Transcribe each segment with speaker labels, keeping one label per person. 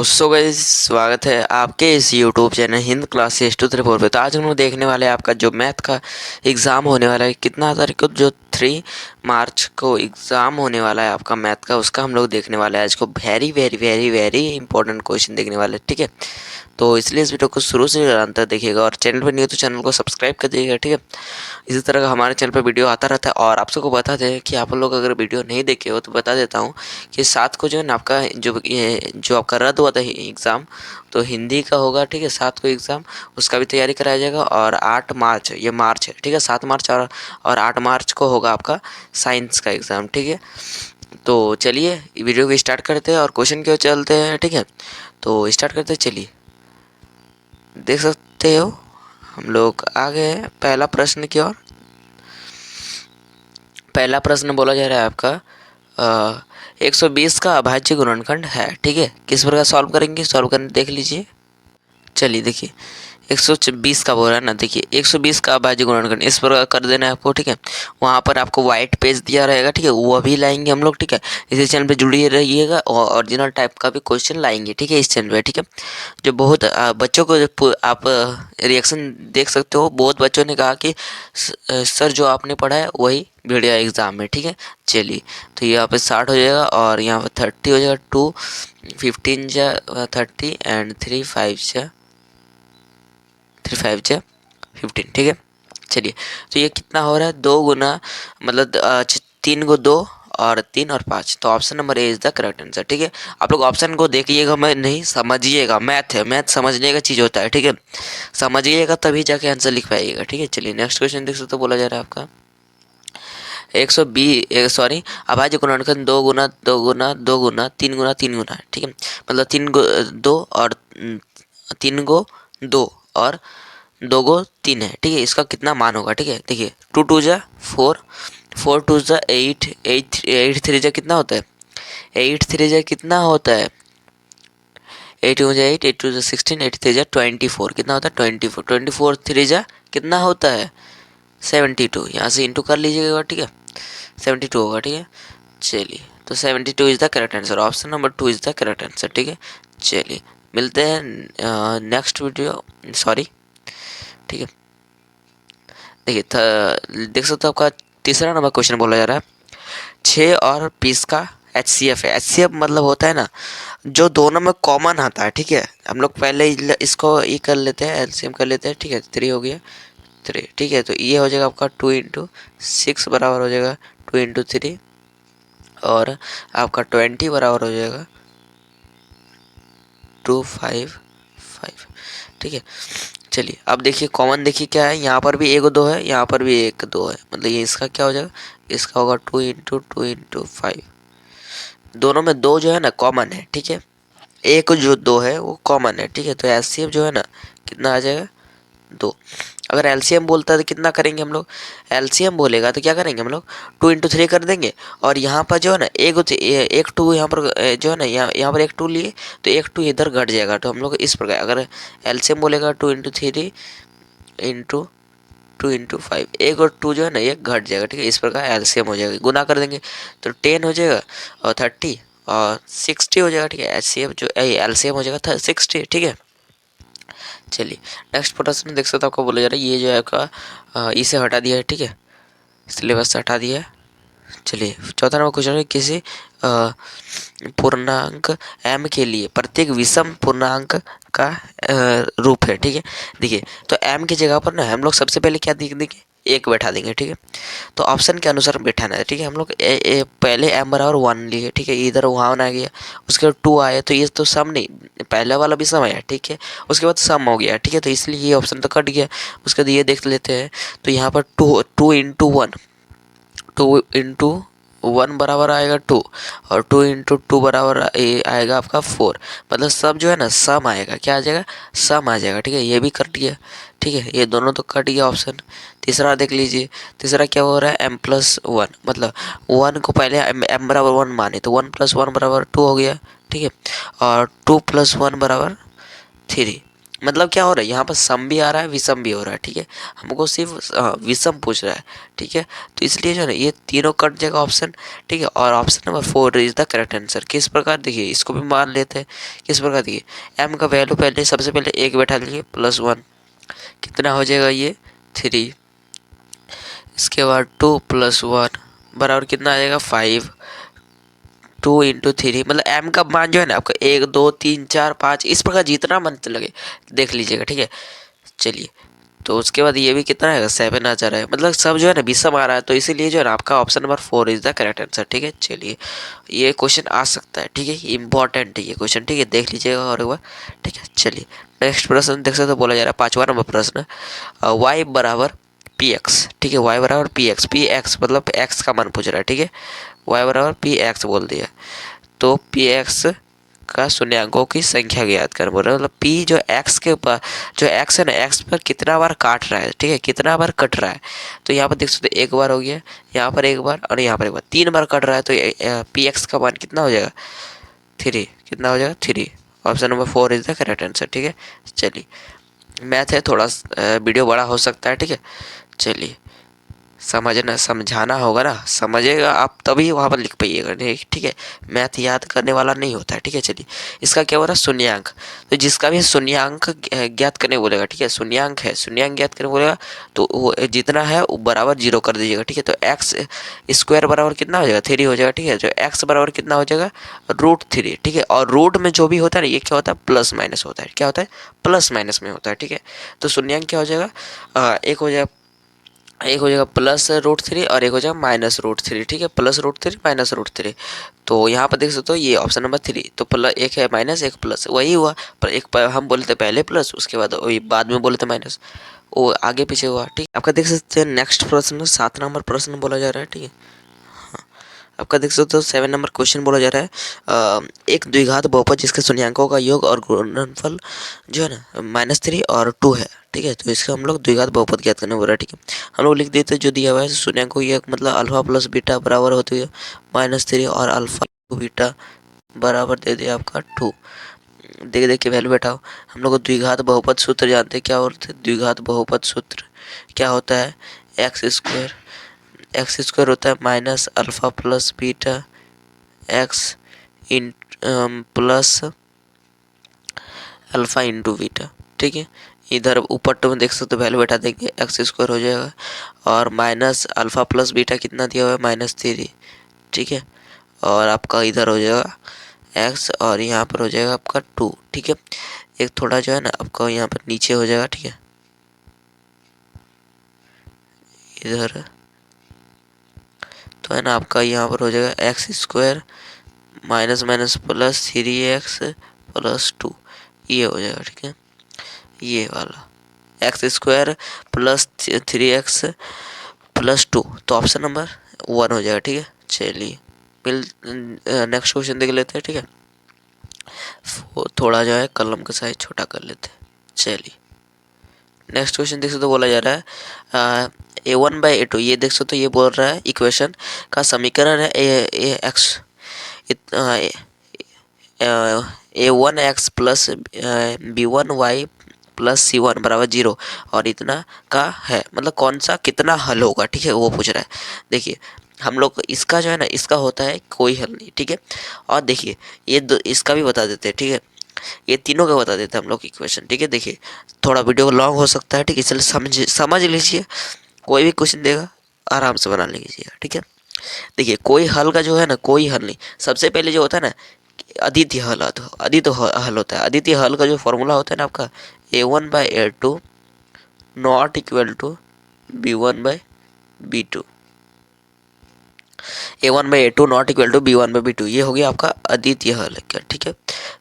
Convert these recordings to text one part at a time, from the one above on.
Speaker 1: So guys स्वागत है आपके इस यूट्यूब चैनल हिंद क्लासेस 234 पे। तो आज हम लोग देखने वाले हैं आपका जो मैथ का एग्ज़ाम होने वाला है कितना तारीख को, जो 3 मार्च को एग्ज़ाम होने वाला है आपका मैथ का, उसका हम लोग देखने वाले हैं आज को। Very very very very important question देखने वाले हैं, ठीक है। तो इसलिए इस वीडियो को शुरू से अंत तक देखिएगा और चैनल पर नहीं हो तो चैनल को सब्सक्राइब कर दीजिएगा, ठीक है। इसी तरह का हमारे चैनल पर वीडियो आता रहता है। और आप सबको बता दें कि आप लोग अगर वीडियो नहीं देखे हो तो बता देता हूँ कि 7 को जो है ना आपका जो आपका रद्द हुआ था एग्ज़ाम, तो हिंदी का होगा, ठीक है। 7 को एग्ज़ाम, उसका भी तैयारी कराया जाएगा। और 8 मार्च, ये मार्च है, ठीक है, 7 मार्च और 8 मार्च को होगा आपका साइंस का एग्ज़ाम, ठीक है। तो चलिए वीडियो को स्टार्ट करते हैं और क्वेश्चन की ओर चलते हैं, ठीक है। तो स्टार्ट करते हैं, चलिए। देख सकते हो हम लोग आ गए हैं पहला प्रश्न की ओर। पहला प्रश्न बोला जा रहा है आपका 120 का अभाज्य गुणनखंड है, ठीक है। किस प्रकार सॉल्व करेंगे, सॉल्व करने देख लीजिए। चलिए देखिए 120 का बोल रहा है ना, देखिए 120 का अभाज्य गुणनखंड इस प्रकार कर देना है आपको, ठीक है। वहाँ पर आपको वाइट पेज दिया रहेगा, ठीक है, वो भी लाएंगे हम लोग, ठीक है। इसी चैनल पे जुड़िए रहिएगा और ओरिजिनल टाइप का भी क्वेश्चन लाएंगे, ठीक है, इस चैनल पे, ठीक है। जो बहुत बच्चों को आप रिएक्शन देख सकते हो, बहुत बच्चों ने कहा कि सर जो आपने पढ़ा है वही वीडियो एग्ज़ाम में, ठीक है। चलिए तो यहाँ पे 60 हो जाएगा और यहाँ पर 30 हो जाएगा, 2 15 जा 30 एंड 3 5 जा 15, ठीक है। चलिए तो ये कितना हो रहा है, 2 गुना मतलब 3 को 2 और 3 और 5, तो option number A is the correct answer, ठीक है। आप लोग ऑप्शन को देखिएगा, मैं नहीं समझिएगा, मैथ है, मैथ समझने का चीज़ होता है, ठीक है। समझिएगा तभी जाके आंसर लिख पाइएगा, ठीक है। चलिए नेक्स्ट क्वेश्चन देख सकते हो, बोला जा रहा है आपका 120 सॉरी अभाज्य गुणनखंड 2 गुना 2 गुना 2 गुना 3 गुना 3 गुना, ठीक है। मतलब 3 को 2 और 3 को 2 और 2 को 3 है, ठीक है। इसका कितना मान होगा, ठीक है। देखिए 2 2 जा 4, 4 2 जा 8, 8 3 जा कितना होता है, 8 3 जा कितना होता है, 8 2 जा 8, 8 2 जा 16, 8 3 जा 24, कितना होता है 24, 24 3 जा कितना होता है 72। यहाँ से इंटू कर लीजिएगा, ठीक है, 72 होगा, ठीक है। चलिए तो 72 is the correct answer, option number 2 is the correct answer, ठीक है। चलिए मिलते हैं नेक्स्ट वीडियो, सॉरी, ठीक है। देखिए देख सकते हो आपका तीसरा नंबर क्वेश्चन बोला जा रहा है 6 और 20 का HCF है। HCF मतलब होता है ना जो दोनों में कॉमन आता है, ठीक है। हम लोग पहले इसको ये कर लेते हैं, LCM कर लेते हैं, ठीक है। 3 हो गया 3, ठीक है। तो ये हो जाएगा आपका 2 इंटू 6 बराबर हो जाएगा 2 इंटू 3 और आपका 20 बराबर हो जाएगा 255, ठीक है। चलिए अब देखिए कॉमन देखिए क्या है, यहाँ पर भी 1 2 है, यहाँ पर भी 1 2 है, मतलब ये इसका क्या हो जाएगा, इसका होगा 2 इंटू 5। दोनों में 2 जो है ना कॉमन है, ठीक है। एक जो 2 है वो कॉमन है, ठीक है। तो एलसीएम जो है ना कितना आ जाएगा 2। अगर एलसीएम बोलता है तो कितना करेंगे हम लोग, एलसीएम बोलेगा तो क्या करेंगे हम लोग 2 इंटू 3 कर देंगे। और यहाँ पर जो है ना एक 2 यहाँ पर जो है ना यहाँ पर एक 2 लिए तो एक 2 इधर घट जाएगा। तो हम लोग इस प्रकार अगर एलसीएम बोलेगा 2 इंटू 3 इंटू 2 इंटू 5, एक और 2 जो है ना ये घट जाएगा, ठीक है। इस प्रकार एलसीएम हो जाएगा, गुना कर देंगे तो 10 हो जाएगा और 30 और 60 हो जाएगा, ठीक है। एचसीएफ जो एलसीएम हो जाएगा 60, ठीक है। चलिए नेक्स्ट प्रश्न देख सकते हो, आपको बोला जा रहा है ये जो है आपका इसे हटा दिया है, ठीक है, सिलेबस से हटा दिया है। चलिए चौथा नंबर क्वेश्चन है किसी पूर्णांक m के लिए प्रत्येक विषम पूर्णांक का रूप है, ठीक है। देखिए तो m की जगह पर ना हम लोग सबसे पहले क्या देंगे, एक बैठा देंगे, ठीक है। तो ऑप्शन के अनुसार बैठाना है, ठीक है। हम लोग पहले m बराबर 1 लिए, ठीक है, इधर 1 आ गया, उसके बाद 2 आया, तो ये तो सम नहीं, पहले वाला भी सम आया, ठीक है, उसके बाद सम हो गया, ठीक है। तो इसलिए ये ऑप्शन तो कट गया। उसके बाद ये देख लेते हैं, तो यहाँ पर 2 इंटू 1, 2 इंटू 1 बराबर आएगा 2 और 2 इंटू 2 बराबर आएगा आपका 4, मतलब सब जो है ना सम आएगा, क्या आ जाएगा सम आ जाएगा, ठीक है। ये भी कट गया, ठीक है, ये दोनों तो कट गया ऑप्शन। तीसरा देख लीजिए, तीसरा क्या हो रहा है m+1, मतलब 1 को पहले m बराबर 1 माने तो 1 + 1 बराबर 2 हो गया, ठीक है। और 2 + 1 बराबर 3, मतलब क्या हो रहा है यहाँ पर सम भी आ रहा है विषम भी हो रहा है, ठीक है। हमको सिर्फ विषम पूछ रहा है, ठीक है। तो इसलिए जो है ना ये तीनों कट जाएगा ऑप्शन, ठीक है। और option number 4 is the correct answer. किस प्रकार, देखिए इसको भी मान लेते हैं। किस प्रकार, देखिए एम का वैल्यू पहले सबसे पहले एक बैठा लेंगे +1, कितना हो जाएगा ये 3। इसके बाद 2 + 1 बराबर कितना आ जाएगा 5। 2 × 3 मतलब एम का मान जो है ना आपका 1 2 3 4 5 इस प्रकार जितना मन लगे देख लीजिएगा, ठीक है। चलिए, तो उसके बाद ये भी कितना आएगा 7 आ जा रहा है, मतलब सब जो है ना विषम आ रहा है, तो इसीलिए जो है ना आपका option number 4 is the correct answer, ठीक है। चलिए, ये क्वेश्चन आ सकता है, ठीक है, इंपॉर्टेंट है ये क्वेश्चन, ठीक है, देख लीजिएगा और एक बार, ठीक है। चलिए, नेक्स्ट प्रश्न देख सकते हो, बोला जा रहा है 5वां नंबर प्रश्न, y बराबर px, ठीक है। y बराबर px मतलब x का मान पूछ रहा है, ठीक है। y बराबर px बोल दिया, तो px का शून्यांकों की संख्या ज्ञात कर बोल रहा है। मतलब p जो x के ऊपर, जो x है ना, x पर कितना बार काट रहा है, ठीक है, कितना बार कट रहा है। तो यहाँ पर देख सकते हो एक बार हो गया, यहाँ पर एक बार और यहाँ पर एक बार, 3 बार कट रहा है। तो px का मान कितना हो जाएगा 3, कितना हो जाएगा 3। Option number 4 is the correct answer, ठीक है। चलिए, मैथ है थोड़ा वीडियो बड़ा हो सकता है, ठीक है। चलिए, समझना समझाना होगा ना, समझेगा आप तभी वहाँ पर लिख पाइएगा, नहीं, ठीक है। मैथ याद करने वाला नहीं होता है, ठीक है। चलिए, इसका क्या हो रहा है शून्यांक, तो जिसका भी शून्यांक ज्ञात करने बोलेगा, ठीक है, शून्यांक है, शून्यांक ज्ञात करने बोलेगा, तो वो जितना है वो बराबर 0 कर दीजिएगा, ठीक है। तो एक्स स्क्वायर बराबर कितना हो जाएगा 3 हो जाएगा, ठीक है। जो एक्स बराबर कितना हो जाएगा √3, ठीक है। और रूट में जो भी होता है ना, ये क्या होता है प्लस माइनस होता है, क्या होता है प्लस माइनस में होता है, ठीक है। तो शून्यांक क्या हो जाएगा, एक हो जाएगा +√3 और एक हो जाएगा -√3, ठीक है, +√3 -√3। तो यहाँ पर देख सकते हो ये ऑप्शन नंबर 3, तो प्लस एक है माइनस एक प्लस, वही हुआ। पर एक हम बोले थे पहले प्लस, उसके बाद वही बाद में बोले थे माइनस, वो आगे पीछे हुआ, ठीक है। आपका देख सकते हैं नेक्स्ट प्रश्न 7 नंबर प्रश्न बोला जा रहा है, ठीक है। आपका देख सकते हो 7 नंबर क्वेश्चन बोला जा रहा है, एक द्विघात बहुपद जिसके शून्यांकों का योग और गुणनफल जो है ना -3 और 2 है, ठीक है। तो इसका हम लोग द्विघात बहुपद ज्ञात करने बोल रहा है, ठीक है। हम लोग लिख देते हैं जो दिया हुआ है शून्यांकों की मतलब अल्फा प्लस बीटा बराबर होती है -3 और अल्फा बीटा बराबर दे दिया आपका 2। देख के वैल्यू बैठाओ। हम लोग द्विघात बहुपद सूत्र जानते हैं, क्या होता है द्विघात बहुपद सूत्र, क्या होता है एक्स स्क्वायर होता है minus alpha plus beta x in plus alpha into beta, ठीक है। इधर ऊपर तो में देख सकते हो वैल्यू बैठा देंगे, x² हो जाएगा और माइनस अल्फा प्लस बीटा कितना दिया हुआ है -3, ठीक है। और आपका इधर हो जाएगा x और यहाँ पर हो जाएगा आपका 2, ठीक है। एक थोड़ा जो है ना आपका यहाँ पर नीचे हो जाएगा, ठीक है, इधर तो है ना आपका यहाँ पर हो जाएगा x² माइनस माइनस +3x + 2, ये हो जाएगा, ठीक है, ये वाला x² + 3x + 2, तो ऑप्शन नंबर 1 हो जाएगा, ठीक है। चलिए, नेक्स्ट क्वेश्चन देख लेते हैं, ठीक है। थोड़ा जो है कलम का साइज छोटा कर लेते हैं। चलिए, नेक्स्ट क्वेश्चन देख सकते हो, बोला जा रहा है A1/A2, ये देख सकते हो, ये बोल रहा है इक्वेशन का समीकरण है A1x + B1y + C1 = 0 और इतना का है, मतलब कौन सा कितना हल होगा, ठीक है, वो पूछ रहा है। देखिए, हम लोग इसका जो है ना इसका होता है कोई हल नहीं, ठीक है। और देखिए ये इसका भी बता देते हैं, ठीक है, ये तीनों का बता देते हैं हम लोग इक्वेशन, ठीक है। देखिए, थोड़ा वीडियो लॉन्ग हो सकता है, ठीक है, इसलिए समझ लीजिए, कोई भी क्वेश्चन देगा आराम से बना लीजिएगा, ठीक है। देखिए, कोई हल का जो है ना कोई हल नहीं, सबसे पहले जो होता है ना अद्वितीय हल हल होता है। अद्वितीय हल का जो फॉर्मूला होता है ना आपका A1/A2 not equal to B1/B2, A1/A2 not equal to B1/B2, ये हो गया आपका अद्वितीय हल, क्या, ठीक है।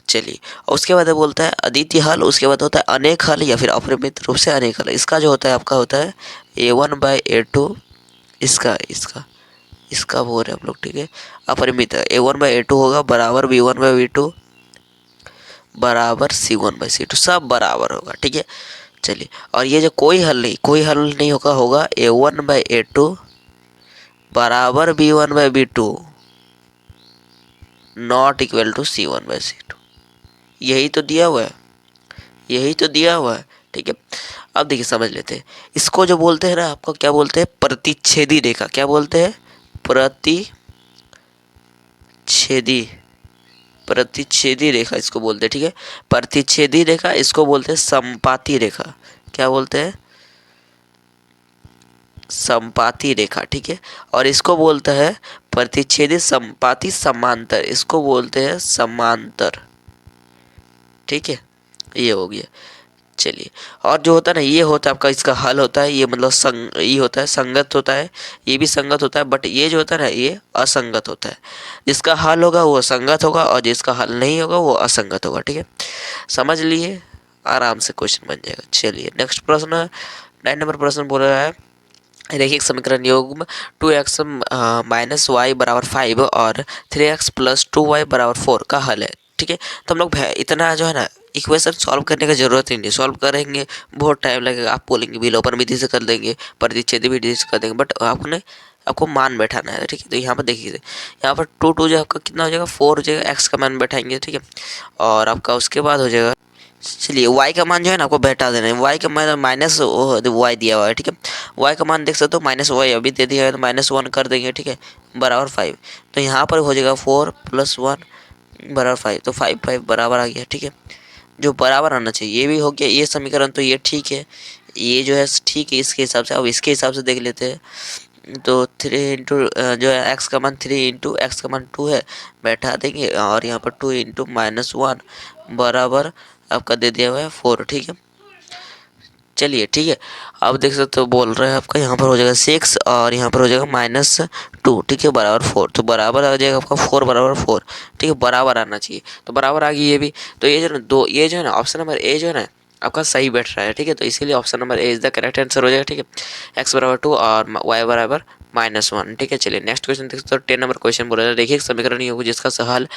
Speaker 1: चलिए, और उसके बाद बोलता है अद्वितीय हल, उसके बाद होता है अनेक हल या फिर अपरिमित रूप से अनेक हल। इसका जो होता है आपका होता है A1/A2, इसका इसका इसका बोल रहे हैं हम लोग, ठीक है, अपरिमित है। A1/A2 होगा बराबर B1/B2 बराबर C1/C2, सब बराबर होगा, ठीक है। चलिए, और ये जो कोई हल नहीं होगा A1/A2 बराबर B1/B2 not equal to C1/C2, यही तो दिया हुआ है, यही तो दिया हुआ है, ठीक है। अब देखिए समझ लेते हैं, इसको जो बोलते हैं ना आपको क्या बोलते हैं, प्रतिच्छेदी रेखा। क्या बोलते हैं, प्रतिच्छेदी, प्रतिच्छेदी रेखा इसको बोलते हैं, ठीक है। प्रतिच्छेदी रेखा इसको बोलते हैं संपाती रेखा। क्या बोलते हैं, संपाती रेखा, ठीक है। और इसको बोलता है प्रतिच्छेदी संपाती समांतर, इसको बोलते हैं समांतर, ठीक है। ये हो गया। चलिए, और जो होता है ना, ये होता है आपका, इसका हल होता है ये, मतलब ये होता है संगत होता है, ये भी संगत होता है, बट ये जो होता है ना ये असंगत होता है। जिसका हल होगा वो संगत होगा और जिसका हल नहीं होगा वो असंगत होगा, ठीक है। समझ लिए, आराम से क्वेश्चन बन जाएगा। चलिए नेक्स्ट प्रश्न, 9 नंबर प्रश्न बोल रहा है, रैखिक समीकरण योग 2x माइनस वाई बराबर 5 और 3x प्लस 2y बराबर 4 का हल है, ठीक है। तो हम लोग इतना जो है ना इक्वेशन सॉल्व करने का जरूरत ही नहीं, सॉल्व करेंगे बहुत टाइम लगेगा। आप बोलेंगे विलोपन विधि से कर देंगे, प्रतिच्छेदी विधि से कर देंगे, बट आपको मान बैठाना है, ठीक है। तो यहाँ पर देखिए, यहाँ पर 2 जो आपका कितना हो जाएगा, 4 हो जाएगा, x का मान बैठाएंगे, ठीक है। और आपका उसके बाद हो जाएगा, चलिए y का मान जो है ना आपको बैठा देना है, y का मान माइनस वाई दिया हुआ है, ठीक है। y का मान देख सकते हो माइनस वाई अभी दे दिया है, तो -1 कर देंगे, ठीक है, बराबर 5। तो यहाँ पर हो जाएगा 4 + 1 बराबर 5, तो 5 5 बराबर आ गया, ठीक है। जो बराबर आना चाहिए, ये भी हो गया ये समीकरण, तो ये ठीक है, ये जो है ठीक है इसके हिसाब से। अब इसके हिसाब से देख लेते हैं, तो 3 इंटू जो है x का मान 3 इंटू एक्स का मान 2 है, बैठा देंगे, और यहाँ पर 2 इंटू -1 बराबर आपका दे दिया हुआ है 4, ठीक है। चलिए ठीक है, अब देख सकते हो बोल रहे हैं आपका यहाँ पर हो जाएगा 6 और यहाँ पर हो जाएगा -2, ठीक है, बराबर 4। तो बराबर आ जाएगा आपका 4 बराबर 4, ठीक है, बराबर आना चाहिए, तो बराबर आ गई ये भी। तो ये जो ना दो, ये जो है ना ऑप्शन नंबर ए जो है ना आपका सही बैठ रहा है, ठीक है। तो इसीलिए option number A is the correct answer हो जाएगा, ठीक है। x बराबर 2 और y बराबर -1, ठीक है। चलिए नेक्स्ट क्वेश्चन देख सकते हो, 10 नंबर क्वेश्चन बोला देखिए, एक समीकरण ये होगा जिसका हल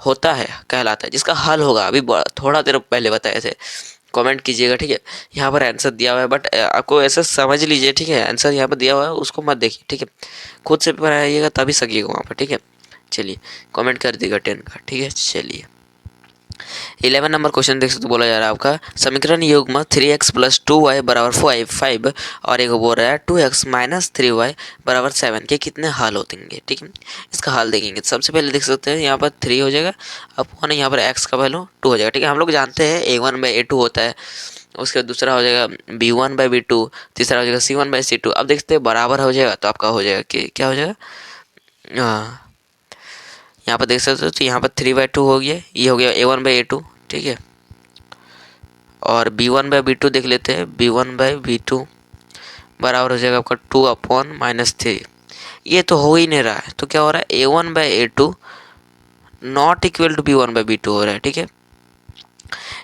Speaker 1: होता है कहलाता है, जिसका हल होगा, अभी थोड़ा देर पहले बताए थे, कमेंट कीजिएगा, ठीक है। यहाँ पर आंसर दिया हुआ है, बट आपको ऐसा समझ लीजिए, ठीक है, आंसर यहाँ पर दिया हुआ है, उसको मत देखिए, ठीक है, खुद से बनाइएगा तभी सकिएगा वहाँ पर, ठीक है। चलिए कमेंट कर दीजिएगा 10 का, ठीक है। चलिए 11 नंबर क्वेश्चन देख सकते बोला जा रहा है आपका, समीकरण युग्म 3x प्लस 2y बराबर 5 और एक बोल रहा है 2x माइनस 3y बराबर 7 के कितने हल होंगे, ठीक है। इसका हल देखेंगे, तो सबसे पहले देख सकते हैं यहाँ पर 3 हो जाएगा, अपॉन यहाँ पर x का वैल्यू 2 हो जाएगा, ठीक है। हम लोग जानते हैं a1/a2 होता है, उसके बाद दूसरा हो जाएगा b1/b2, तीसरा हो जाएगा c1/c2। अब देखते हैं बराबर हो जाएगा तो आपका हो जाएगा कि क्या हो जाएगा, यहाँ पर देख सकते हो, तो यहाँ पर 3/2 हो गया, ये हो गया a1/a2, ठीक है। और b1/b2 देख लेते हैं, b1/b2 बराबर हो जाएगा आपका 2/-3। ये तो हो ही नहीं रहा है, तो क्या हो रहा है, a1/a2 not equal to b1/b2 हो रहा है, ठीक है।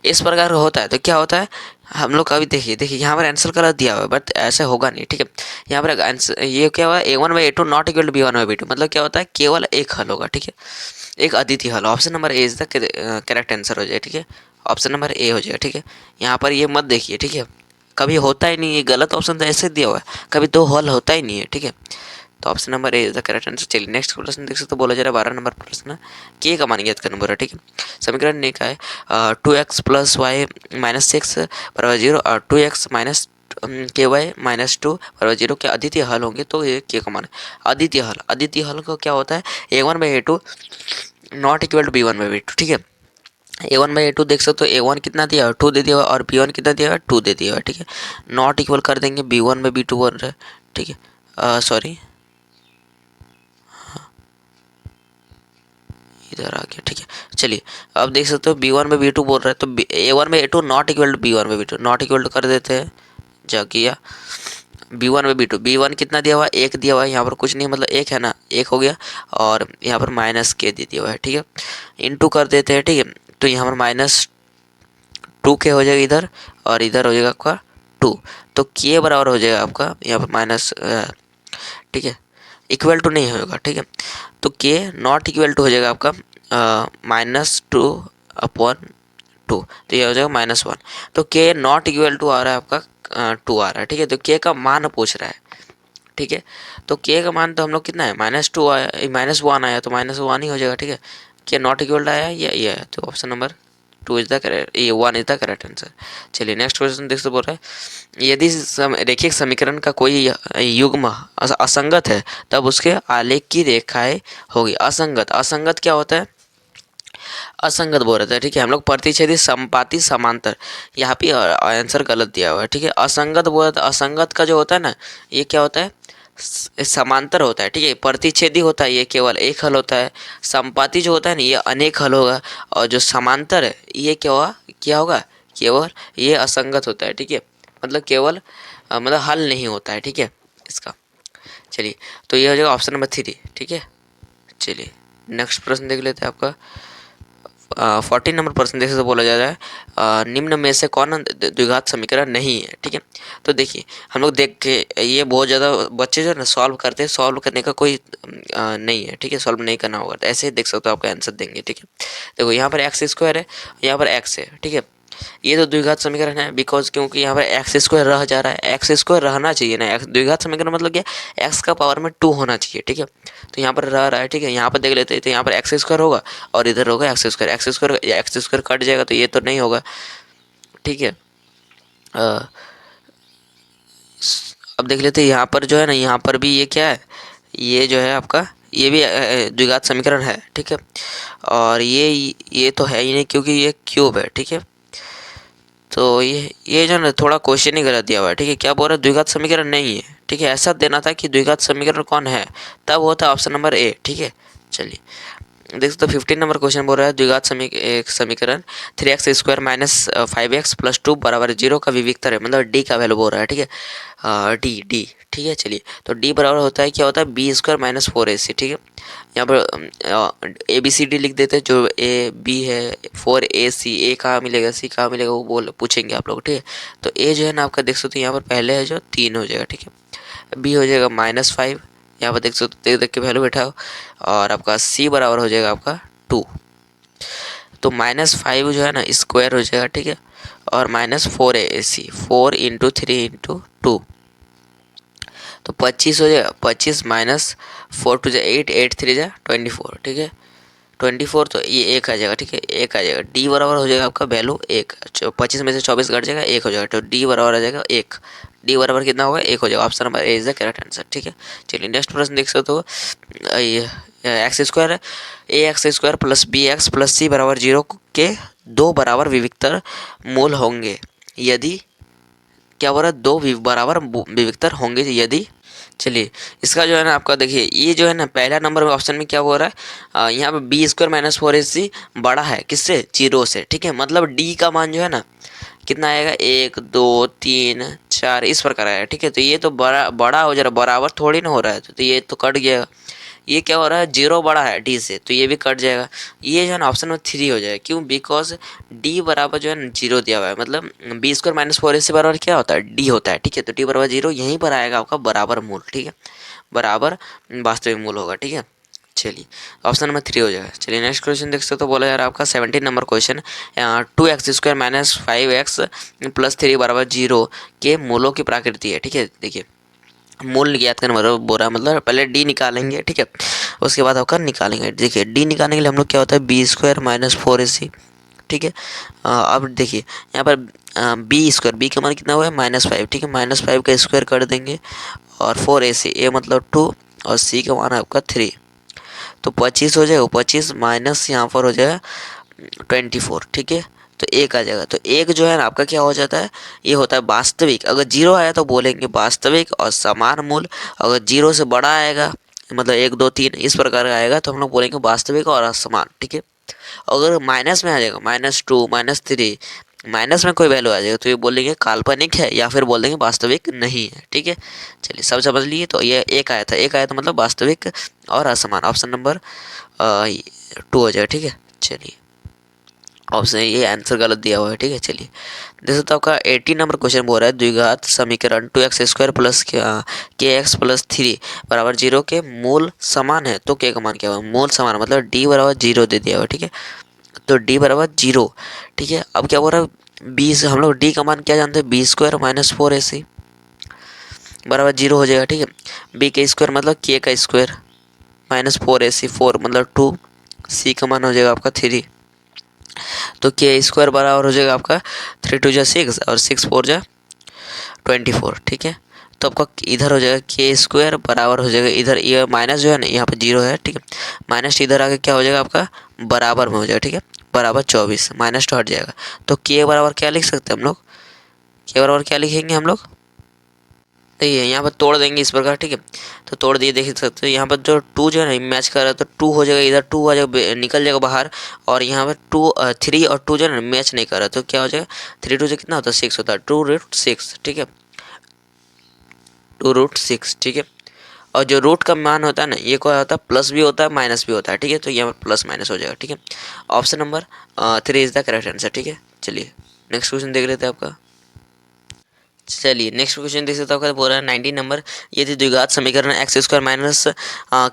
Speaker 1: इस प्रकार का होता है, तो क्या होता है, हम लोग अभी देखिए यहाँ पर आंसर गलत दिया हुआ है, बट ऐसा होगा नहीं, ठीक है। यहाँ पर आंसर ये क्या हुआ, a1/a2 not equal to b1/b2, मतलब क्या होता है, केवल एक हल होगा, ठीक है, एक अद्वितीय हल। Option number A is the correct answer हो जाए, ठीक है, ऑप्शन नंबर ए हो जाएगा, ठीक है। यहाँ पर ये मत देखिए, ठीक है, कभी होता ही नहीं है, गलत ऑप्शन तो ऐसे दिया हुआ है, कभी दो हल होता ही नहीं है, ठीक है। तो option number A is the correct answer. चलिए नेक्स्ट प्रश्न देख सकते हो, बोला जा रहा है 12 नंबर प्रश्न, के का मान ज्ञात करना बोला, ठीक है। समीकरण ने कहा है 2x प्लस वाई माइनस 6 बराबर 0 और 2x माइनस के वाई -2 बराबर 0 के अद्वितीय हल होंगे, तो ये के का मान है। अद्वितीय हल को क्या होता है, a1/a2 not equal to b1/b2, ठीक है। a1/a2 देख सकते हो, a1 कितना दिया है 2 दे दिया हुआ, और b1 कितना दिया है 2 दे दिया हुआ, ठीक है। नॉट इक्वल कर देंगे, b1/b2 बन रहा है, ठीक है, सॉरी इधर आ गया, ठीक है। चलिए अब देख सकते हो b1/b2 बोल रहा है, तो a1/a2 not equal to b1/b2, not equal to कर देते हैं, जा किया b1/b2, b1 कितना दिया हुआ है, 1 दिया हुआ है, यहाँ पर कुछ नहीं, मतलब 1 है ना, 1 हो गया, और यहाँ पर माइनस के दे दिया हुआ है, ठीक है, इनटू कर देते हैं, ठीक है। तो यहाँ पर -2 के हो जाएगा इधर, और इधर हो जाएगा आपका 2, तो के बराबर हो जाएगा आपका यहाँ पर माइनस, ठीक है, इक्वल टू नहीं होगा, ठीक है। तो के नॉट इक्वल टू हो जाएगा आपका -2/2, तो ये हो जाएगा -1। तो के नॉट इक्वल टू आ रहा है आपका 2 आ रहा है, ठीक है। तो के का मान पूछ रहा है, ठीक है। तो के का मान तो हम लोग कितना है, -2 आया, -1 आया, तो -1 ही हो जाएगा, ठीक है। के नॉट इक्वल टू आया या ये आया, तो option number 2 is the correct, ये 1 इज द करेक्ट आंसर। चलिए नेक्स्ट क्वेश्चन देख से बोल रहा है, यदि रेखीय समीकरण का कोई युग्म असंगत है तब उसके आलेख की रेखाएं होगी। असंगत, असंगत क्या होता है? असंगत बोल रहे थे, ठीक है। हम लोग प्रतिच्छेदी समपाती समांतर, यहाँ पे आंसर गलत दिया हुआ है, ठीक है। असंगत बोल रहे थे, असंगत का जो होता है ना, ये क्या होता है? समांतर होता है, ठीक है। प्रतिच्छेदी होता है, ये केवल एक हल होता है। संपाती जो होता है ना, ये अनेक हल होगा। और जो समांतर है, ये क्या होगा? केवल ये असंगत होता है, ठीक है। मतलब केवल मतलब हल नहीं होता है, ठीक है इसका। चलिए, तो ये हो जाएगा ऑप्शन नंबर 3, ठीक है। चलिए नेक्स्ट प्रश्न देख लेते हैं आपका। 14 नंबर प्रश्न जैसे बोला जा रहा है, निम्न में से कौन द्विघात समीकरण नहीं है, ठीक है। तो देखिए, हम लोग देख के ये बहुत ज़्यादा बच्चे जो है ना सॉल्व करते हैं, सॉल्व करने का कोई नहीं है, ठीक है। सॉल्व नहीं करना होगा, तो ऐसे ही देख सकते हो, आपका आंसर देंगे, ठीक है। देखो यहाँ पर एक्स स्क्वायर है, यहाँ पर एक्स है, ठीक है। ये तो द्विघात समीकरण है, बिकॉज क्योंकि यहाँ पर एक्स स्क्वायर रह जा रहा है, एक्स स्क्वायर रहना चाहिए ना। एक्स द्विघात समीकरण मतलब क्या? एक्स का पावर में 2 होना चाहिए, ठीक है। तो यहाँ पर रह रहा है, ठीक है। यहाँ पर देख लेते हैं, तो यहाँ पर एक्स स्क्वायर होगा और इधर होगा x square, x square cut जाएगा, तो ये तो नहीं होगा, ठीक है। अब देख लेते हैं, यहाँ पर जो है ना, यहाँ पर भी ये क्या है? ये जो है आपका, ये भी द्विघात समीकरण है, ठीक है। और ये तो है ही नहीं, क्योंकि ये क्यूब है, ठीक है। तो ये जो है थोड़ा क्वेश्चन ही गलत दिया हुआ है, ठीक है। क्या बोल रहा है? द्विघात समीकरण नहीं है, ठीक है। ऐसा देना था कि द्विघात समीकरण कौन है, तब होता ऑप्शन नंबर ए, ठीक है। चलिए देख सकते हो 15 नंबर क्वेश्चन बोल रहा है, द्विघात समीकरण 3x square minus 5x plus 2 बराबर 0 का विविक्तर है, मतलब डी का वैल्यू बोल रहा है, ठीक है। डी, ठीक है। चलिए, तो डी बराबर होता है, क्या होता है? बी स्क्वायर माइनस 4ac, ठीक है। यहाँ पर ए बी सी डी लिख देते हैं, जो ए बी है, 4ac, ए कहाँ मिलेगा, सी कहाँ मिलेगा, वो पूछेंगे आप लोग, ठीक है। तो ए जो है ना आपका देख सकते हो, यहाँ पर पहले है जो 3 हो जाएगा, ठीक है। बी हो जाएगा -5, यहाँ पर देख सकते, देख के वैल्यू बैठाओ, और आपका सी बराबर हो जाएगा आपका 2। तो -5 जो है ना स्क्वायर हो जाएगा, ठीक है। और -4ac, 4 × 3 × 2, तो 25 हो जाएगा। 25 -4 2 जा 8, 8 3 जा 24, ठीक है। 24, तो ये 1 आ जाएगा, ठीक है। 1 आ जाएगा, डी बराबर हो जाएगा आपका वैल्यू 1। 25 में से 24 घट जाएगा, 1 हो जाएगा, तो डी बराबर आ जाएगा 1। डी बराबर कितना होगा? 1 हो जाएगा। Option number A is the correct answer, ठीक है। चलिए नेक्स्ट प्रश्न देख सकते हो, एक्स स्क्वायर है, A x square plus B x plus C बराबर 0 के 2 बराबर विविक्तर मूल होंगे यदि, क्या बोल रहा है? 2 बराबर विविक्तर होंगे यदि। चलिए, इसका जो है ना आपका देखिए, ये जो है ना पहला नंबर में ऑप्शन में क्या हो रहा है, यहाँ पे बी स्क्वायर माइनस 4ac बड़ा है किससे? 0 से, ठीक है। मतलब डी का मान जो है ना कितना आएगा? 1 2 3 4 इस प्रकार आएगा, ठीक है। तो ये तो बड़ा हो जा रहा है, बराबर थोड़ी ना हो रहा है, तो ये तो कट गया। ये क्या हो रहा है? 0 बड़ा है डी से, तो ये भी कट जाएगा। ये जो है ना ऑप्शन नंबर 3 हो जाएगा, क्यों? बिकॉज डी बराबर जो है ना 0 दिया हुआ है, मतलब बी स्क्वायर माइनस 4ac बराबर क्या होता है? डी होता है, ठीक है। तो डी बराबर 0 यहीं पर आएगा आपका बराबर मूल, ठीक है। बराबर वास्तविक मूल होगा, ठीक है। चलिए, ऑप्शन नंबर 3 हो जाएगा। चलिए नेक्स्ट क्वेश्चन देख सकते हो, तो बोला यार आपका 17 number question, 2x square minus 5x plus 3 बराबर 0 के मूलों की प्रकृति है, ठीक है। देखिए, मूल ज्ञात करने मतलब बोल रहा है, मतलब पहले डी निकालेंगे, ठीक है। उसके बाद आपका निकालेंगे। देखिए, डी निकालने के लिए हम लोग क्या होता है? बी स्क्वायर माइनस 4ac, ठीक है। अब देखिए यहाँ पर बी स्क्वायर, बी का मान कितना हुआ है? -5, ठीक है। -5 का स्क्वायर कर देंगे, और 4ac, ए मतलब 2, और सी का मान है आपका 3, तो 25 हो जाएगा। 25 माइनस यहाँ पर हो जाएगा 24, ठीक है। तो 1 आ जाएगा। तो 1 जो है ना आपका क्या हो जाता है? ये होता है वास्तविक। अगर 0 आया तो बोलेंगे वास्तविक और समान मूल। अगर 0 से बड़ा आएगा, मतलब 1 2 3 इस प्रकार का आएगा, तो हम लोग बोलेंगे वास्तविक और असमान, ठीक है। अगर माइनस में आ जाएगा, -2 -3, माइनस में कोई वैल्यू आ जाएगा, तो ये बोलेंगे काल्पनिक है, या फिर बोल देंगे वास्तविक नहीं है, ठीक है। चलिए, सब समझ लिए। तो ये 1 आया था, 1 आया था मतलब वास्तविक और असमान। ऑप्शन नंबर 2 हो जाएगा, ठीक है। चलिए, ऑप्शन ये आंसर गलत दिया हुआ है, ठीक है। चलिए देख सकते हो, आपका 18 नंबर क्वेश्चन बोल रहा है, द्विघात समीकरण 2x स्क्वायर प्लस के एक्स प्लस 3 बराबर 0 के मूल समान है, तो के का मान क्या होगा? मूल समान मतलब डी बराबर 0 दे दिया हुआ है, ठीक है। तो डी बराबर 0, ठीक है। अब क्या बोल रहा है? बी से हम लोग डी का मान क्या जानते हैं? बी स्क्वायर माइनस 4ac बराबर 0 हो जाएगा, ठीक है। बी का स्क्वायर मतलब के का स्क्वायर माइनस 4ac, 4 मतलब 2, सी का मान हो जाएगा आपका 3, तो के स्क्वायर बराबर हो जाएगा आपका 3 × 2 = 6 और 6 × 4 = 24, ठीक है। तो आपका इधर हो जाएगा के स्क्वायर बराबर हो जाएगा, इधर ये माइनस जो है ना यहाँ पे 0 है, ठीक है। माइनस इधर आके क्या हो जाएगा आपका बराबर में हो जाएगा, ठीक है, बराबर 24, माइनस तो हट जाएगा। तो के बराबर क्या लिख सकते हैं हम लोग, के बराबर क्या लिखेंगे हम लोग, देखिए यहाँ पर तोड़ देंगे इस प्रकार, ठीक है। तो तोड़ दिए, देख सकते हो यहाँ पर जो 2 जो है ना मैच कर रहा है, तो 2 हो जाएगा इधर, 2 आ जाएगा निकल जाएगा बाहर। और यहाँ पर 3 और 2 जो है ना मैच नहीं कर रहा, तो क्या हो जाएगा 3 × 2 से कितना होता है 6 होता है, 2√6, ठीक है, 2√6, ठीक है। और जो रूट का मान होता है ना ये क्या होता है, प्लस भी होता है माइनस भी होता है, ठीक है। तो यहाँ पर प्लस माइनस हो जाएगा, ठीक है। Option number 3 is the correct answer, ठीक है। चलिए नेक्स्ट क्वेश्चन देख लेते हैं आपका। चलिए नेक्स्ट क्वेश्चन देख सकते हो, आपका बोल रहा है 19 नंबर, यदि द्विघात समीकरण x² माइनस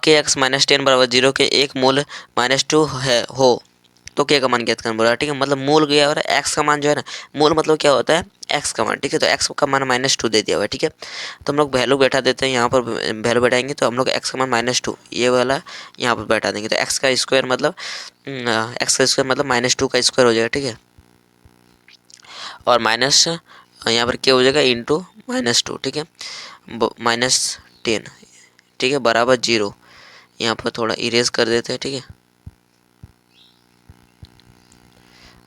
Speaker 1: kx माइनस 10 बराबर 0 के एक मूल -2 है हो तो k का मान ज्ञात करना बोला, ठीक है। मतलब मूल गया और x का मान जो है ना, मूल मतलब क्या होता है x का मान, ठीक है। तो x का मान -2 दे दिया हुआ है, ठीक है। तो हम लोग वैल्यू बैठा देते हैं, यहाँ पर वैल्यू बैठाएंगे तो हम लोग x का मान -2 ये वाला यहाँ पर बैठा देंगे। तो x का स्क्वायर मतलब -2 का स्क्वायर हो जाएगा, ठीक है। और माइनस यहाँ पर क्या हो जाएगा इंटू -2, ठीक है, -10, ठीक है, बराबर 0। यहाँ पर थोड़ा इरेज कर देते हैं, ठीक है।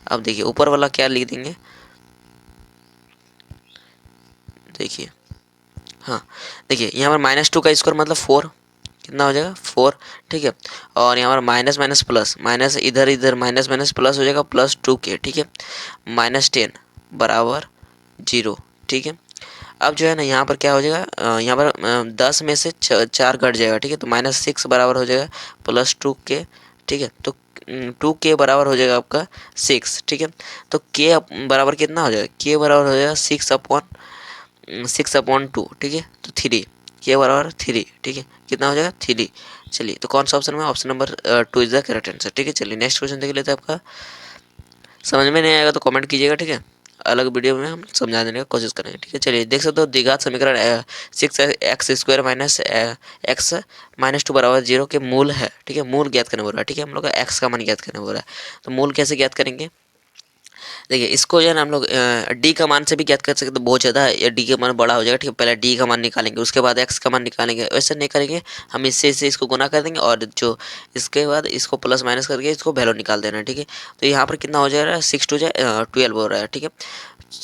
Speaker 1: अब देखिए ऊपर वाला क्या लिख देंगे, देखिए हाँ, देखिए यहाँ पर -2 का स्क्वायर मतलब 4, कितना हो जाएगा 4, ठीक है। और यहाँ पर माइनस माइनस प्लस, माइनस इधर इधर माइनस माइनस प्लस हो जाएगा +2k, ठीक है, -10 बराबर 0, ठीक है। अब जो है ना यहाँ पर क्या हो जाएगा, यहाँ पर 10 में से 4 घट जाएगा, ठीक है। तो -6 बराबर हो जाएगा +2k, ठीक है। तो 2k बराबर हो जाएगा आपका 6, ठीक है। तो k बराबर कितना हो जाएगा, k बराबर हो जाएगा 6/2, ठीक है। तो 3, k बराबर 3, ठीक है, कितना हो जाएगा 3। चलिए तो कौन सा ऑप्शन में, option number 2 is the correct answer, ठीक है। चलिए नेक्स्ट क्वेश्चन देख लेते हैं आपका। समझ में नहीं आएगा तो कमेंट कीजिएगा, ठीक है, अलग वीडियो में हम समझा देने का कोशिश करेंगे, ठीक है। चलिए देख सकते हो द्विघात समीकरण 6x² माइनस x -2 बराबर 0 के मूल है, ठीक है। मूल ज्ञात करने बोल रहा है, ठीक है। हम लोग का x का मान ज्ञात करने बोल रहा है, तो मूल कैसे ज्ञात करेंगे, देखिए इसको जो है ना हम लोग डी का मान से भी ज्ञात कर सकते, तो बहुत ज़्यादा या डी का मान बड़ा हो जाएगा, ठीक है। पहले डी का मान निकालेंगे, उसके बाद एक्स का मान निकालेंगे, वैसे नहीं करेंगे, हम इससे इसको गुना कर देंगे और जो इसके बाद इसको प्लस माइनस करके इसको वैल्यू निकाल देना, ठीक है। तो यहाँ पर कितना हो जाएगा 6×2 = 12 हो रहा है, ठीक है।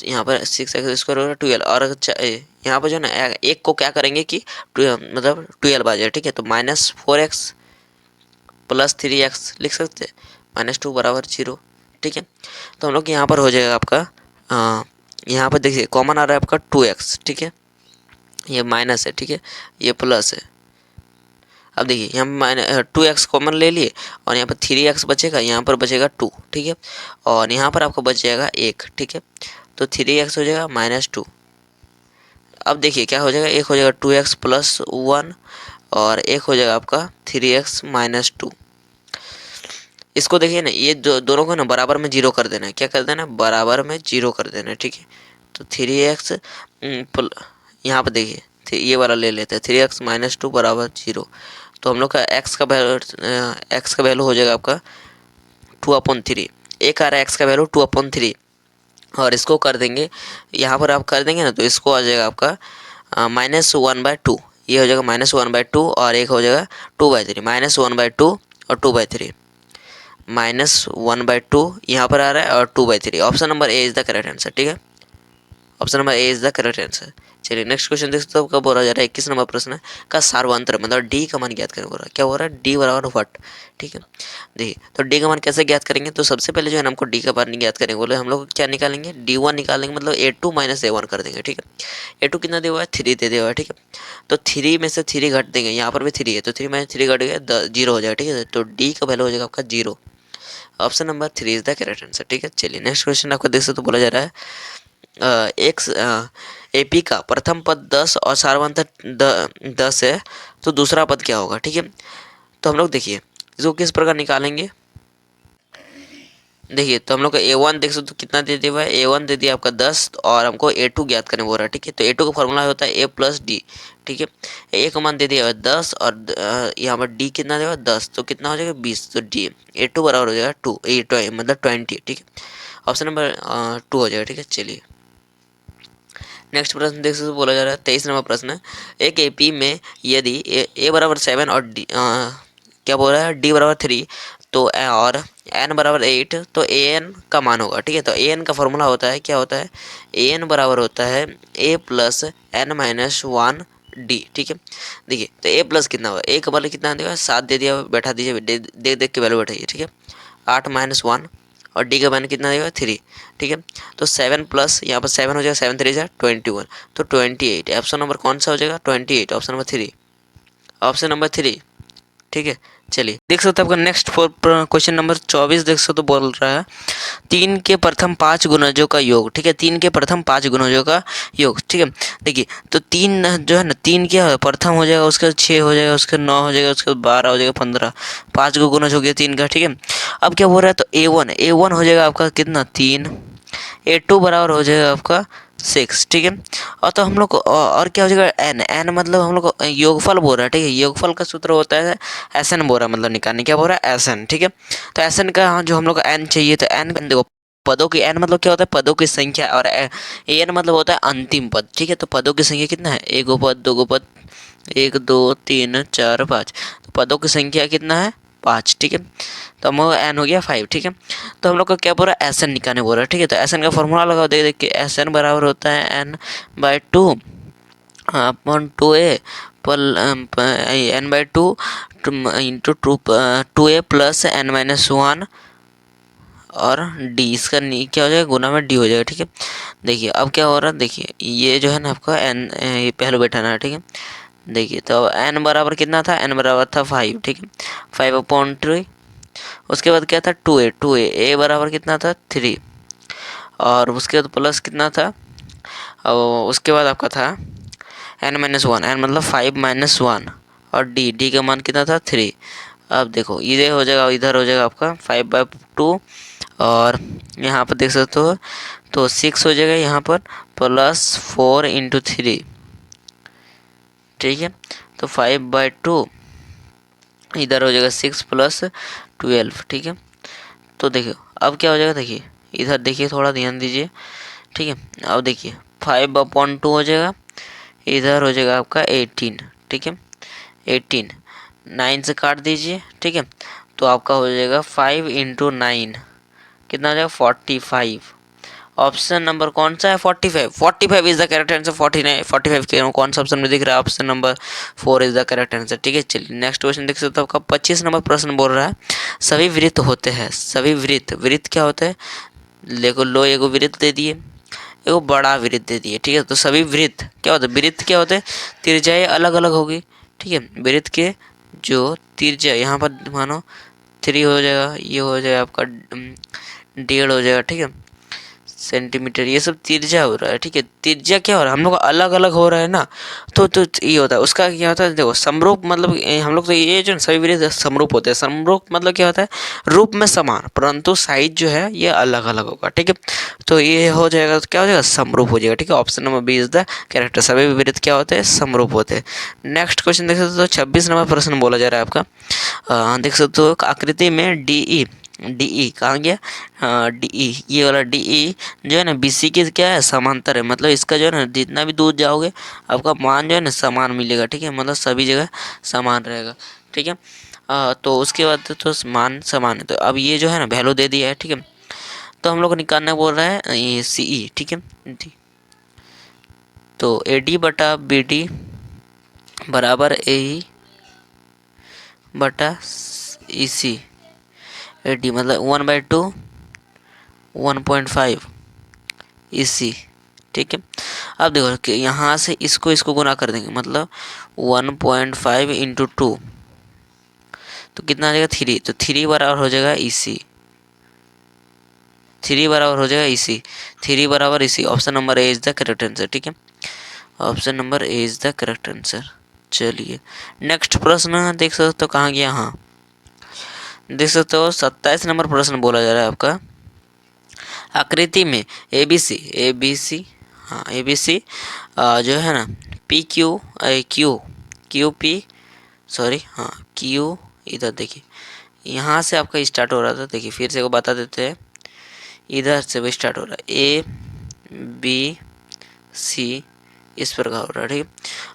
Speaker 1: यहाँ पर 6x² हो रहा है 12, और यहाँ पर जो है ना एक को क्या करेंगे कि मतलब 12 आ जाए, ठीक है। तो -4x + 3x लिख सकते हैं, -2 बराबर 0, ठीक है। तो हम लोग यहाँ पर हो जाएगा आपका यहाँ पर देखिए कॉमन आ रहा है आपका 2x, ठीक है, ये माइनस है, ठीक है, ये प्लस है। अब देखिए यहाँ 2x कॉमन ले लिए और यहाँ पर 3x बचेगा, यहाँ पर बचेगा 2, ठीक है। और यहाँ पर आपको बच जाएगा 1, ठीक है। तो 3x हो जाएगा -2। अब देखिए क्या हो जाएगा, एक हो जाएगा 2x + 1 और एक हो जाएगा आपका 3x -2। इसको देखिए ना, ये दोनों को ना बराबर में 0 कर देना है, क्या कर देना है, बराबर में 0 कर देना है, ठीक है। तो 3x यहाँ पर देखिए ये वाला ले लेते हैं, 3x -2 बराबर 0। तो हम लोग का x का वैल्यू हो जाएगा आपका 2/3, एक आ रहा है x का वैल्यू 2/3, और इसको कर देंगे, यहाँ पर आप कर देंगे ना तो इसको आ जाएगा आपका -1/2, ये हो जाएगा -1/2 और एक हो जाएगा 2/3, -1/2 और 2/3, -1/2 यहाँ पर आ रहा है और 2/3। Option number A is the correct answer, ठीक है, option number A is the correct answer. चलिए नेक्स्ट क्वेश्चन देख सकते हो, कब बोला जा रहा है 21 नंबर प्रश्न का सार्वंत्र मतलब डी का मान ज्ञात करने बोल रहा है, क्या हो रहा है डी बराबर व्हाट, ठीक है। देखिए तो डी का मान कैसे ज्ञात करेंगे, तो सबसे पहले जो है हमको डी का मान ज्ञात करेंगे बोले, हम लोग क्या निकालेंगे D1 निकालेंगे, मतलब A2 - A1 कर देंगे, ठीक है। A2 कितना दिया हुआ है 3 दे दिया हुआ है, ठीक है। तो 3 में से 3 घट देंगे, यहाँ पर भी 3 है तो 3 में 3 घट गया 0 हो जाएगा, ठीक है। तो डी का वैल्यू हो जाएगा आपका 0। Option number 3 is the correct answer, ठीक है। चलिए नेक्स्ट क्वेश्चन आपको देख सकते तो बोला जा रहा है एक एपी का प्रथम पद 10 और सार्वंत्र 10 है तो दूसरा पद क्या होगा, ठीक है। तो हम लोग देखिए इसको किस प्रकार निकालेंगे, देखिए तो हम लोग को A1 देख सकते हो कितना दे दिया हुआ है, A1 दे दिया आपका 10 और हमको A2 ज्ञात करने बोल रहा है। ठीक है, तो A2 का फॉर्मूला होता है A प्लस डी। ठीक है, A का मान दे दिया हुआ है 10 और यहाँ पर D कितना देगा 10, तो कितना हो जाएगा 20, तो D A2 बराबर हो जाएगा 2 A2 मतलब 20। ठीक है, ऑप्शन नंबर 2 हो जाएगा। ठीक है, चलिए नेक्स्ट प्रश्न देख सकते हो, बोला जा रहा है 23 नंबर प्रश्न है, एक एपी में यदि ए बराबर 7 और डी क्या बोल रहा है डी बराबर 3 तो और एन बराबर 8 तो ए एन का मान होगा। ठीक है, तो ए एन का फॉर्मूला होता है, क्या होता है, ए एन बराबर होता है ए प्लस एन माइनस 1 डी। ठीक है, देखिए तो ए प्लस कितना होगा, ए का वैल्यू कितना देगा 7 दे दिया, बैठा दीजिए, देख देख के वैल्यू बैठाइए। ठीक है, 8 माइनस 1 और डी का मान कितना देगा 3। ठीक है, तो 7 प्लस यहाँ पर 7 हो जाएगा, 7 3 जा 21, तो 28। ऑप्शन नंबर कौन सा हो जाएगा 28, ऑप्शन नंबर 3, ऑप्शन नंबर 3। ठीक है, चलिए देख सकते हो आपका नेक्स्ट क्वेश्चन नंबर 24 देख सकते हो, बोल रहा है 3 के प्रथम 5 गुणजों का योग। ठीक है, 3 के प्रथम 5 गुणजों का योग। ठीक है, देखिए तो 3 जो है ना, 3 क्या है प्रथम हो जाएगा, उसका 6 हो जाएगा, उसका 9 हो जाएगा, उसका 12 हो जाएगा, 15, 5 को गुणज हो गया 3 का। ठीक है, अब क्या बोल रहा है, तो A1 हो जाएगा आपका कितना 3, A2 बराबर हो जाएगा आपका 6। ठीक है, और तो हम लोग को और क्या हो जाएगा एन मतलब हम लोग को योगफल बोल रहा है। ठीक है, योगफल का सूत्र होता है एस एन बोल रहा है, मतलब निकालने क्या बोल रहा है एस एन। ठीक है, तो एस एन का जो हम लोग को एन चाहिए, तो एन देखो पदों की एन मतलब क्या होता है पदों की संख्या, और एन मतलब होता है अंतिम पद। ठीक है, तो पदों की संख्या कितना है, एक गो पद, दो गो पद, 1 2 3 4 5, तो पदों की संख्या कितना है 5। ठीक है, तो हम एन हो गया 5। ठीक है, तो हम लोग को क्या बोल रहा है एस एन निकालने बोल रहा है। ठीक है, तो एस एन का फॉर्मूला लगाओ, देख देख के एस एन बराबर होता है N by 2 upon 2a plus n by 2 into 2a plus n minus 1 और डी, इसका क्या हो जाएगा गुना में डी हो जाएगा। ठीक है, देखिए अब क्या हो रहा है, देखिए ये जो है ना आपका एन ये पहले बैठाना है। ठीक है, देखिए तो एन बराबर कितना था, एन बराबर था 5। ठीक है, 5/3, उसके बाद क्या था 2a बराबर कितना था 3, और उसके बाद प्लस कितना था, और उसके बाद आपका था n-1, एन मतलब 5-1, और डी का मान कितना था 3। अब देखो इधर हो जाएगा, इधर हो जाएगा आपका 5/2, और यहाँ पर देख सकते हो तो 6 हो जाएगा यहाँ पर, प्लस 4 × 3। ठीक है, तो 5/2 इधर हो जाएगा 6 प्लस 12। ठीक है, तो देखिए अब क्या हो जाएगा, देखिए इधर देखिए थोड़ा ध्यान दीजिए। ठीक है, अब देखिए 5/2 हो जाएगा, इधर हो जाएगा आपका 18। ठीक है, 18 9 से काट दीजिए। ठीक है, तो आपका हो जाएगा 5 × 9 कितना हो जाएगा 45। ऑप्शन नंबर कौन सा है 45, 45 इज द करेक्ट आंसर। 49 45 के कौन सा ऑप्शन में दिख रहा है, option number 4 is the correct answer. ठीक है, चलिए नेक्स्ट क्वेश्चन देख सकते हो आपका 25 नंबर प्रश्न बोल रहा है सभी वृत्त होते हैं, सभी वृत्त, वृत्त क्या होता है, देखो लो एगो वृत्त दे दिए, एगो बड़ा वृत्त दे दिए। ठीक है, तो सभी वृत्त क्या होता है, वृत्त क्या होते हैं त्रिज्याएं अलग अलग होगी। ठीक है, वृत्त के जो त्रिज्या यहाँ पर मानो 3 हो जाएगा, ये हो जाएगा आपका 1.5 हो जाएगा। ठीक है, सेंटीमीटर, ये सब तिरछा हो रहा है। ठीक है, तिरछा क्या हो रहा है हम लोग अलग अलग हो रहा है ना, तो ये होता है उसका क्या होता है, देखो समरूप मतलब हम लोग तो ये जो सभी वृत्त समरूप होते हैं, समरूप मतलब क्या होता है रूप में समान परंतु साइज जो है ये अलग अलग होगा। ठीक है, तो ये हो जाएगा तो क्या हो जाएगा समरूप हो जाएगा। ठीक है, option number B is the correct, सभी वृत्त क्या होते हैं समरूप होते हैं। नेक्स्ट क्वेश्चन देख सकते हो 26 नंबर प्रश्न बोला जा रहा है आपका, देख सकते हो आकृति में डी कहाँ गया, डी ये वाला डी जो है ना BC के क्या है समांतर है, मतलब इसका जो है ना जितना भी दूर जाओगे आपका मान जो है ना समान मिलेगा। ठीक है, मतलब सभी जगह समान रहेगा। ठीक है, तो उसके बाद तो मान समान है, तो अब ये जो है ना वैल्यू दे दिया है। ठीक है, तो हम लोग को निकालना बोल रहा है ये CE। ठीक है, तो AD बटा BD बराबर AE बटा EC, AD मतलब 1/2 1.5 EC। ठीक है, अब देखो कि यहाँ से इसको गुना कर देंगे, मतलब 1.5 × 2 तो कितना आ जाएगा 3, तो 3 बराबर हो जाएगा EC, 3 बराबर हो जाएगा EC, 3 बराबर EC, option number A is the correct answer. ठीक है, option number A is the correct answer. चलिए नेक्स्ट प्रश्न देख सकते हो कहाँ गया, हाँ देख सकते हो 27 नंबर प्रश्न बोला जा रहा है आपका, आकृति में ABC, हाँ ABC जो है ना QP, सॉरी, हाँ Q, इधर देखिए यहाँ से आपका स्टार्ट हो रहा था, देखिए फिर से को बता देते हैं, इधर से वो स्टार्ट हो रहा है ABC, इस प्रकार हो रहा है, ठीक है।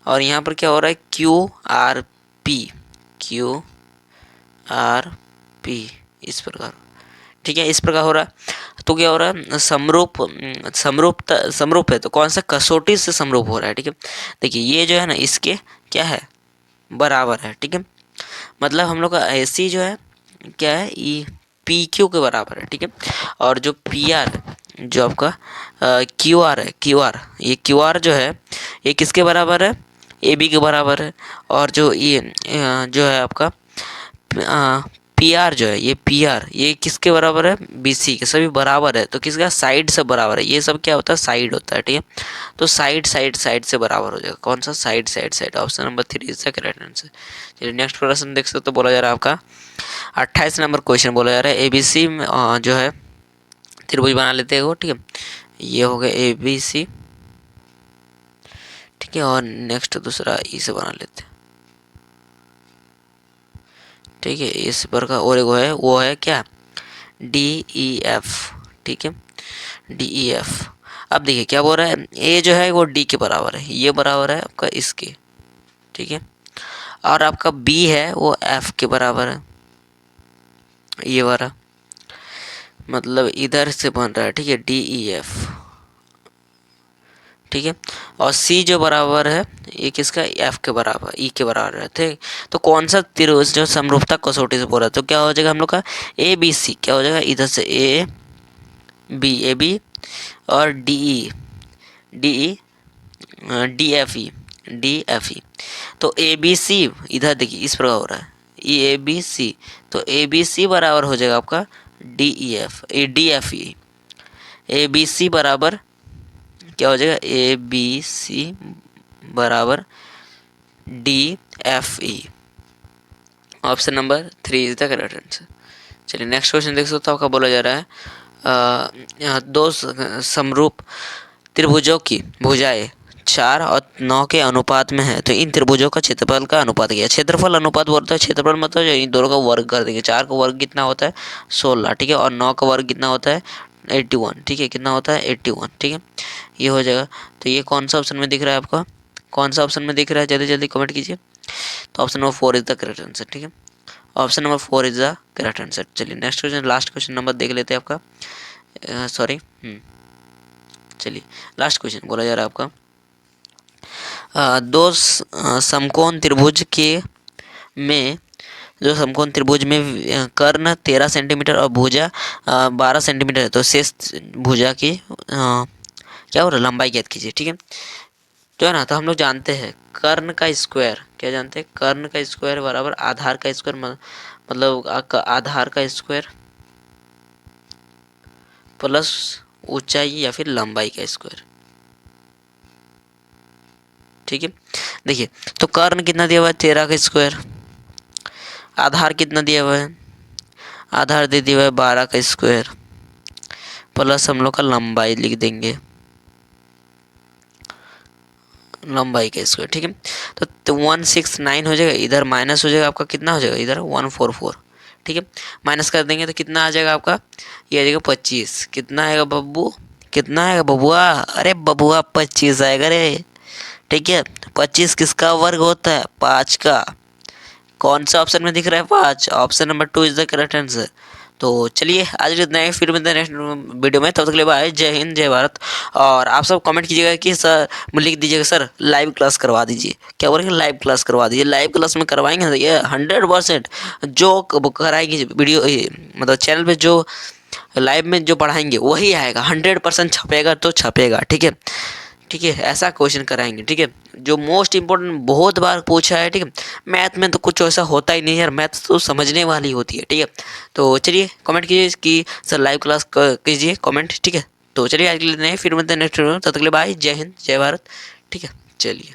Speaker 1: और यहाँ पर क्या हो रहा है QRP, इस प्रकार, ठीक है, इस प्रकार हो रहा है। तो क्या हो रहा है, समरूप है, तो कौन सा कसौटी से समरूप हो रहा है, ठीक है। देखिए ये जो है ना इसके क्या है, बराबर है, ठीक है। मतलब हम लोग का AC जो है क्या है, ई PQ के बराबर है, ठीक है। और जो PR जो आपका QR है, ये QR जो है ये किसके बराबर है, AB के बराबर है। और जो ये जो है आपका PR जो है, ये PR ये किसके बराबर है, BC के, सभी बराबर है, तो किसका, साइड से बराबर है, ये सब क्या होता है, साइड होता है, ठीक है। तो साइड से बराबर हो जाएगा, कौन सा, side, option number 3 is the correct answer. चलिए नेक्स्ट प्रश्न देख सकते हो, बोला जा रहा है आपका 28 नंबर क्वेश्चन बोला जा रहा है, ABC जो है त्रिभुज बना लेते हैं वो, ठीक है, ये हो गया ABC, ठीक है। और नेक्स्ट दूसरा ई से बना लेते हैं, ठीक है, इस पर का, और वो है क्या, DEF, ठीक है, DEF। अब देखिए क्या बोल रहा है, ए जो है वो D के बराबर है, ये बराबर है आपका इसके, ठीक है। और आपका B है वो F के बराबर है, ये वाला, मतलब इधर से बन रहा है, ठीक है, DEF, ठीक है। और C जो बराबर है ये किसका, F के बराबर, E के बराबर है, ठीक। तो कौन सा त्रिभुज जो समरूपता कसौटी से बोला, तो क्या हो जाएगा हम लोग का ABC, क्या हो जाएगा, इधर से AB और DFE, तो ABC इधर देखिए इस प्रकार हो रहा है, ये ABC, तो ABC बराबर हो जाएगा आपका DFE, ABC बराबर क्या हो जाएगा, ABC बराबर DFE, option number 3 is the correct answer. चलिए नेक्स्ट क्वेश्चन देख सकते हो, आपका बोला जा रहा है यहाँ दो समरूप त्रिभुजों की भुजाएं 4 और 9 के अनुपात में है, तो इन त्रिभुजों का क्षेत्रफल का अनुपात क्या है, क्षेत्रफल अनुपात बोलता है, क्षेत्रफल मतलब इन दोनों का वर्ग कर देंगे, 4 का वर्ग कितना होता है 16, ठीक है, और 9 का वर्ग कितना होता है 81, ठीक है, कितना होता है 81, ठीक है, ये हो जाएगा। तो ये कौन सा ऑप्शन में दिख रहा है आपका, कौन सा ऑप्शन में दिख रहा है, जल्दी जल्दी कमेंट कीजिए। तो option number 4 is the correct answer, ठीक है, option number 4 is the correct answer. चलिए next question, last question number देख लेते हैं आपका, सॉरी, चलिए लास्ट क्वेश्चन बोला जा रहा है आपका, दो समकोण त्रिभुज में जो समकोण त्रिभुज में कर्ण 13 सेंटीमीटर और भुजा 12 सेंटीमीटर है, तो शेष भुजा की क्या हो रहा है, लंबाई ज्ञात कीजिए, ठीक है। जो है ना, तो हम लोग जानते हैं कर्ण का स्क्वायर, क्या जानते हैं, कर्ण का स्क्वायर बराबर आधार का स्क्वायर, मतलब आधार का स्क्वायर प्लस ऊंचाई या फिर लंबाई का स्क्वायर, ठीक है। देखिए तो कर्ण कितना दिया हुआ है 13 का स्क्वायर, आधार कितना दिया हुआ है, आधार दे दिया हुआ है 12 का स्क्वायर, प्लस हम लोग का लंबाई लिख देंगे, लंबाई का स्क्वायर, ठीक है। तो 169 हो जाएगा, इधर माइनस हो जाएगा आपका, कितना हो जाएगा इधर 144, ठीक है, माइनस कर देंगे तो कितना आ जाएगा आपका, ये आ जाएगा 25, कितना आएगा बब्बू, कितना आएगा बबुआ, अरे बबुआ 25 आएगा रे, ठीक है। 25 किसका वर्ग होता है, 5 का, कौन सा ऑप्शन में दिख रहा है 5, option number 2 is the correct answer. तो चलिए आज इतना है, फिर मिलते हैं नेक्स्ट वीडियो में, तब तक के लिए बाय, जय हिंद जय भारत। और आप सब कमेंट कीजिएगा कि सर लिख दीजिएगा सर लाइव क्लास करवा दीजिए, क्या बोलेंगे लाइव क्लास करवा दीजिए, लाइव क्लास में करवाएंगे ना ये 100% जो कराएंगे वीडियो, मतलब चैनल पे जो लाइव में जो पढ़ाएंगे वही आएगा, 100% छपेगा तो छपेगा, ठीक है, ठीक है, ऐसा क्वेश्चन कराएंगे, ठीक है, जो मोस्ट इंपॉर्टेंट बहुत बार पूछा है, ठीक है। मैथ में तो कुछ ऐसा होता ही नहीं यार, मैथ तो समझने वाली होती है, ठीक है। तो चलिए कमेंट कीजिए कि सर लाइव क्लास कीजिए कमेंट, ठीक है। तो चलिए आज के लिए नहीं, फिर मिलते हैं नेक्स्ट वीडियो में, तब तक के लिए बाय, जय हिंद जय भारत, ठीक है, चलिए।